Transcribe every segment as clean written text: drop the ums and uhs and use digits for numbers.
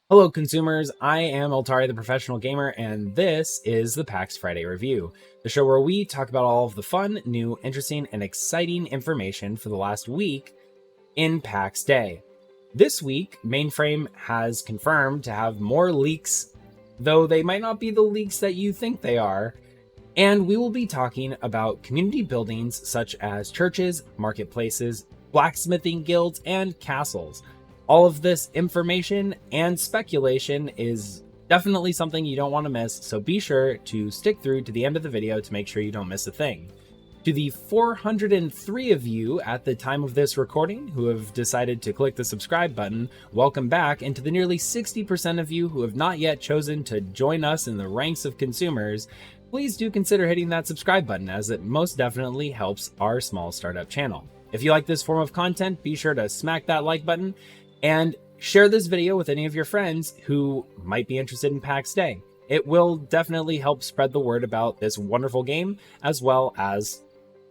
Hello consumers, I am Altari the Professional Gamer, and this is the Pax Friday Review, the show where we talk about all of the fun, new, interesting, and exciting information for the last week in Pax Dei. This week, Mainframe has confirmed to have more leaks, though they might not be the leaks that you think they are, and we will be talking about community buildings such as churches, marketplaces, blacksmithing guilds, and castles. All of this information and speculation is definitely something you don't want to miss, so be sure to stick through to the end of the video to make sure you don't miss a thing. To the 403 of you at the time of this recording who have decided to click the subscribe button, welcome back, and to the nearly 60% of you who have not yet chosen to join us in the ranks of consumers, please do consider hitting that subscribe button, as it most definitely helps our small startup channel. If you like this form of content, be sure to smack that like button and share this video with any of your friends who might be interested in Pax Dei. It will definitely help spread the word about this wonderful game as well as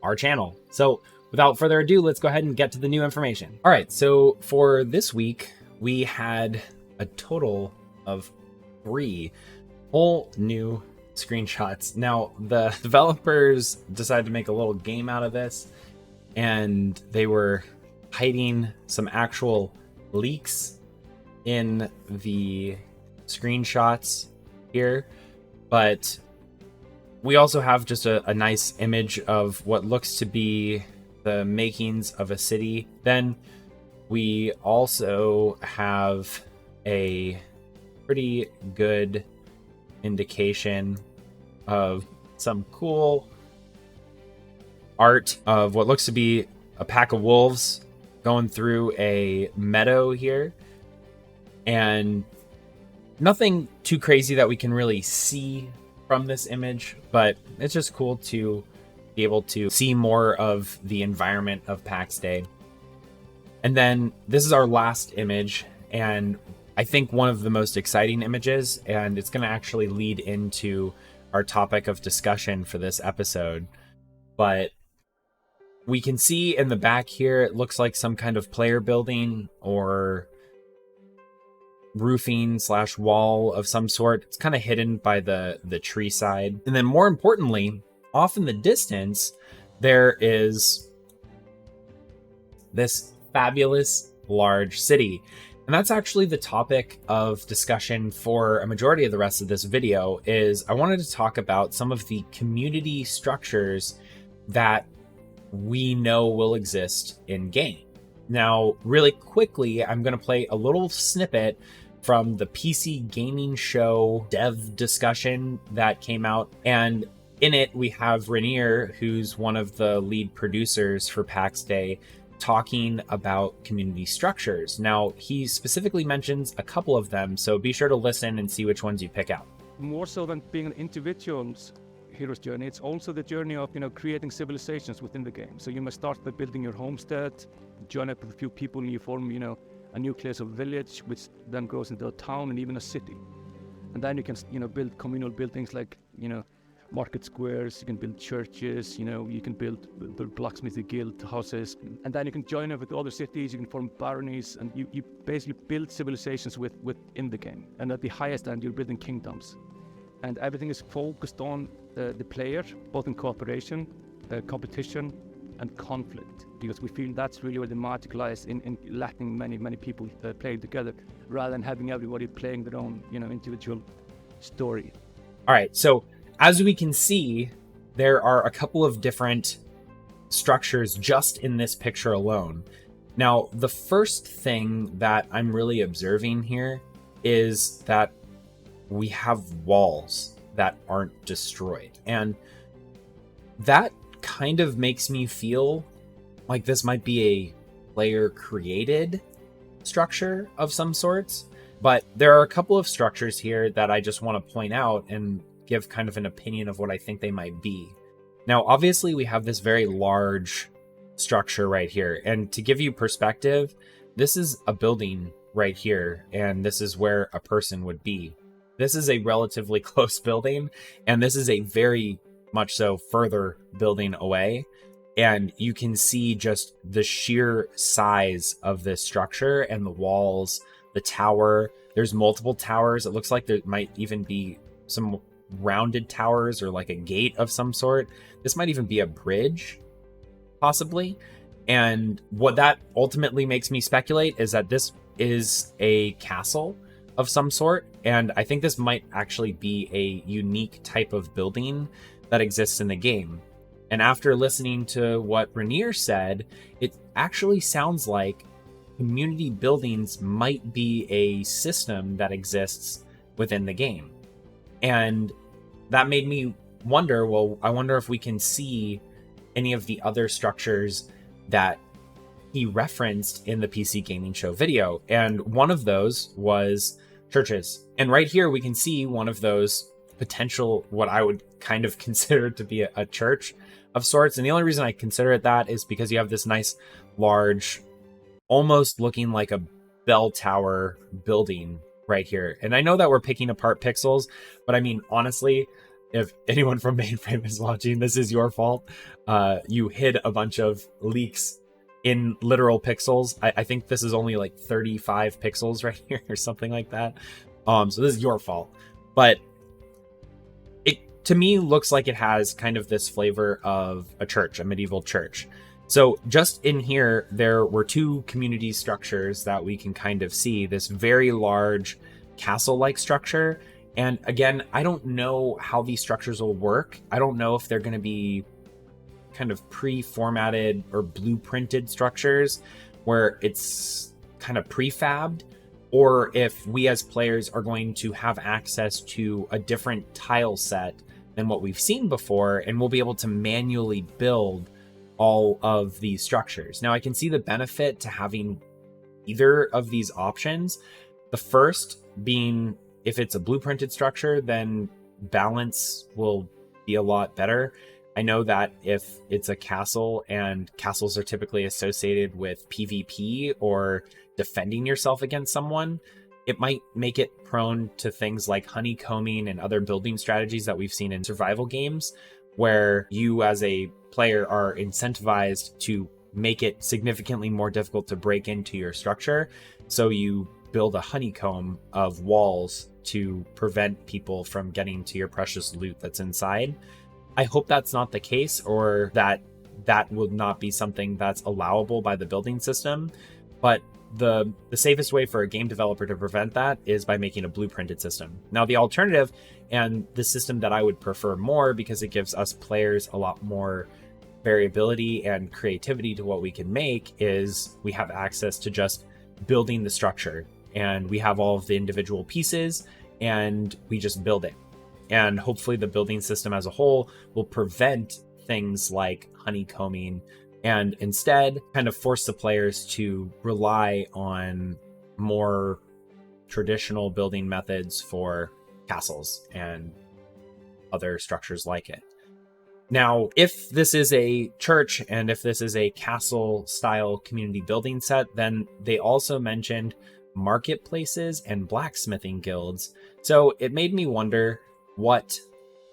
our channel. So without further ado, let's go ahead and get to the new information. All right, so for this week, we had a total of 3 whole new screenshots. Now, the developers decided to make a little game out of this, and they were hiding some actual leaks in the screenshots here, but we also have just a nice image of what looks to be the makings of a city. Then we also have a pretty good indication of some cool art of what looks to be a pack of wolves going through a meadow here, and nothing too crazy that we can really see from this image, but it's just cool to be able to see more of the environment of Pax Dei. And then this is our last image, and I think one of the most exciting images, and it's going to actually lead into our topic of discussion for this episode. But we can see in the back here, it looks like some kind of player building or roofing / wall of some sort. It's kind of hidden by the tree side. And then more importantly, off in the distance, there is this fabulous large city. And that's actually the topic of discussion for a majority of the rest of this video. Is I wanted to talk about some of the community structures that we know will exist in game. Now, really quickly, I'm going to play a little snippet from the PC gaming show dev discussion that came out, and in it we have Rainier, who's one of the lead producers for Pax Dei, talking about community structures. Now, he specifically mentions a couple of them, so be sure to listen and see which ones you pick out. More so than being an individual's hero's journey, it's also the journey of creating civilizations within the game. So you must start by building your homestead, join up with a few people, and you form a nucleus of a village, which then grows into a town and even a city. And then you can build communal buildings like market squares. You can build churches. You can build blacksmithing guild houses, and then you can join up with other cities. You can form baronies, and you basically build civilizations within the game. And at the highest end, you're building kingdoms. And everything is focused on the player, both in cooperation, competition, and conflict, because we feel that's really where the magic lies, in letting many people play together, rather than having everybody playing their own individual story. All right, so as we can see, there are a couple of different structures just in this picture alone. Now, the first thing that I'm really observing here is that we have walls that aren't destroyed. And that kind of makes me feel like this might be a player created structure of some sorts. But there are a couple of structures here that I just want to point out and give kind of an opinion of what I think they might be. Now, obviously, we have this very large structure right here. And to give you perspective, this is a building right here, and this is where a person would be. This is a relatively close building, and this is a very much so further building away. And you can see just the sheer size of this structure and the walls, the tower, There's multiple towers. It looks like there might even be some rounded towers or like a gate of some sort. This might even be a bridge, possibly. And what that ultimately makes me speculate is that this is a castle of some sort. And I think this might actually be a unique type of building that exists in the game. And after listening to what Rainier said, it actually sounds like community buildings might be a system that exists within the game. And that made me wonder, well, I wonder if we can see any of the other structures that he referenced in the PC Gaming Show video. And one of those was churches. And right here, we can see one of those potential, what I would kind of consider to be a church of sorts. And the only reason I consider it that is because you have this nice, large, almost looking like a bell tower building right here. And I know that we're picking apart pixels, but I mean, honestly, if anyone from Mainframe is watching, this is your fault. You hid a bunch of leaks in literal pixels. I think this is only like 35 pixels right here or something like that. So this is your fault. But it, to me, looks like it has kind of this flavor of a church, a medieval church. So just in here, there were two community structures that we can kind of see. This very large castle-like structure. And again, I don't know how these structures will work. I don't know if they're going to be kind of pre-formatted or blueprinted structures where it's kind of prefabbed, or if we as players are going to have access to a different tile set than what we've seen before, and we'll be able to manually build all of these structures. Now, I can see the benefit to having either of these options. The first being, if it's a blueprinted structure, then balance will be a lot better. I know that if it's a castle, and castles are typically associated with PvP or defending yourself against someone, it might make it prone to things like honeycombing and other building strategies that we've seen in survival games, where you as a player are incentivized to make it significantly more difficult to break into your structure. So you build a honeycomb of walls to prevent people from getting to your precious loot that's inside. I hope that's not the case, or that will not be something that's allowable by the building system. But the safest way for a game developer to prevent that is by making a blueprinted system. Now, the alternative, and the system that I would prefer more because it gives us players a lot more variability and creativity to what we can make, is we have access to just building the structure, and we have all of the individual pieces and we just build it. And hopefully the building system as a whole will prevent things like honeycombing, and instead kind of force the players to rely on more traditional building methods for castles and other structures like it. Now, if this is a church and if this is a castle style community building set, then they also mentioned marketplaces and blacksmithing guilds. So it made me wonder what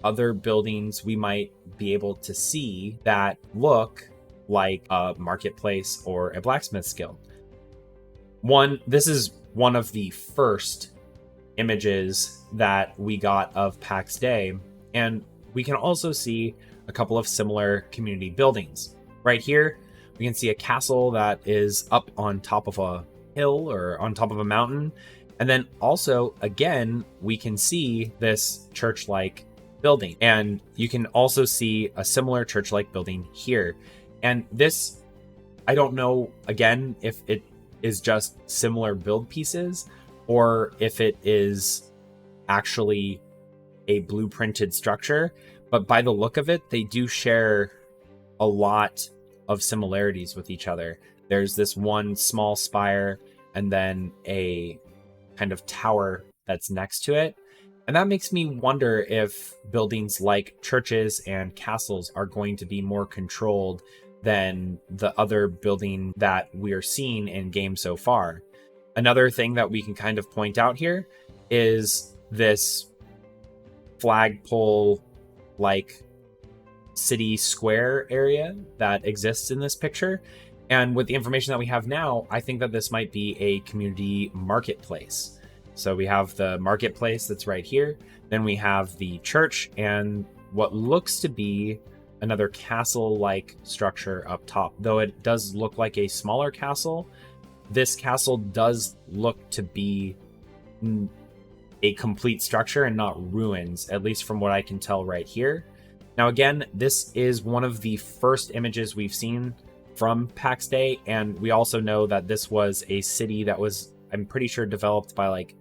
other buildings we might be able to see that look like a marketplace or a blacksmith's guild. This is one of the first images that we got of Pax Dei, and we can also see a couple of similar community buildings. Right here, we can see a castle that is up on top of a hill or on top of a mountain. And then also, again, we can see this church-like building. And you can also see a similar church-like building here. And this, I don't know, again, if it is just similar build pieces or if it is actually a blueprinted structure. But by the look of it, they do share a lot of similarities with each other. There's this one small spire and then a kind of tower that's next to it. And that makes me wonder if buildings like churches and castles are going to be more controlled than the other building that we are seeing in game so far. Another thing that we can kind of point out here is this flagpole like city square area that exists in this picture. And with the information that we have now, I think that this might be a community marketplace. So we have the marketplace that's right here. Then we have the church and what looks to be another castle-like structure up top. Though it does look like a smaller castle, this castle does look to be a complete structure and not ruins, at least from what I can tell right here. Now again, this is one of the first images we've seen from Pax Dei, and we also know that this was a city that was, I'm pretty sure, developed by like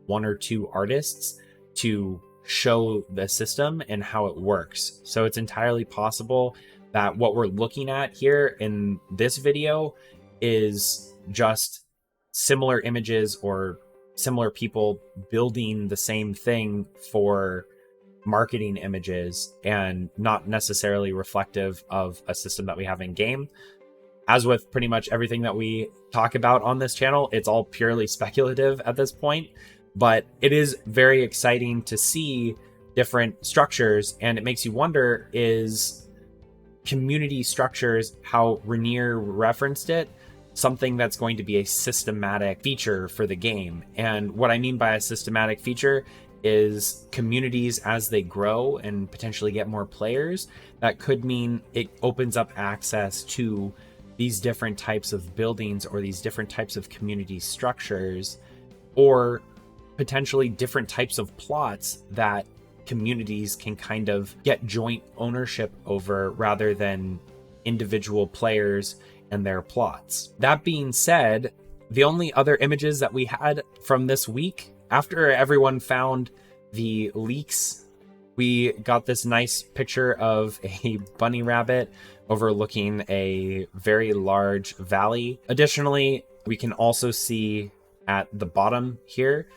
1 or 2 artists to show the system and how it works. So it's entirely possible that what we're looking at here in this video is just similar images or similar people building the same thing for marketing images and not necessarily reflective of a system that we have in game. As with pretty much everything that we talk about on this channel, it's all purely speculative at this point, but it is very exciting to see different structures, and it makes you wonder, is community structures, how Rainier referenced it, something that's going to be a systematic feature for the game? And what I mean by a systematic feature is communities, as they grow and potentially get more players, that could mean it opens up access to these different types of buildings or these different types of community structures, or potentially different types of plots that communities can kind of get joint ownership over rather than individual players and their plots. That being said, the only other images that we had from this week, after everyone found the leaks, we got this nice picture of a bunny rabbit overlooking a very large valley. Additionally, we can also see at the bottom here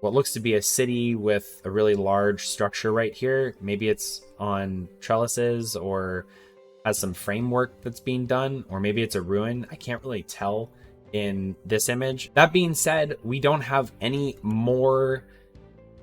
what looks to be a city with a really large structure right here. Maybe it's on trellises or has some framework that's being done, or maybe it's a ruin. I can't really tell in this image. That being said, we don't have any more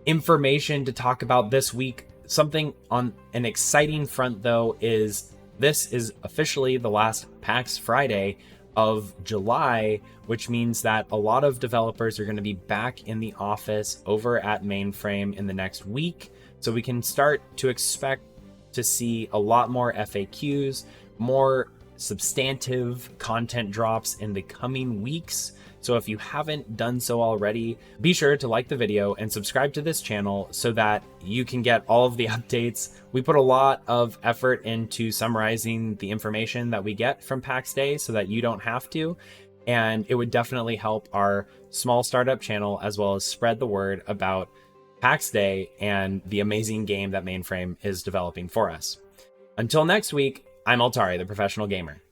information to talk about this week. Something on an exciting front though is this is officially the last Pax Friday of July, which means that a lot of developers are going to be back in the office over at Mainframe in the next week. So we can start to expect to see a lot more FAQs, more substantive content drops in the coming weeks. So if you haven't done so already, be sure to like the video and subscribe to this channel so that you can get all of the updates. We put a lot of effort into summarizing the information that we get from Pax Dei so that you don't have to. And it would definitely help our small startup channel as well as spread the word about Pax Dei and the amazing game that Mainframe is developing for us. Until next week, I'm Altari, the professional gamer.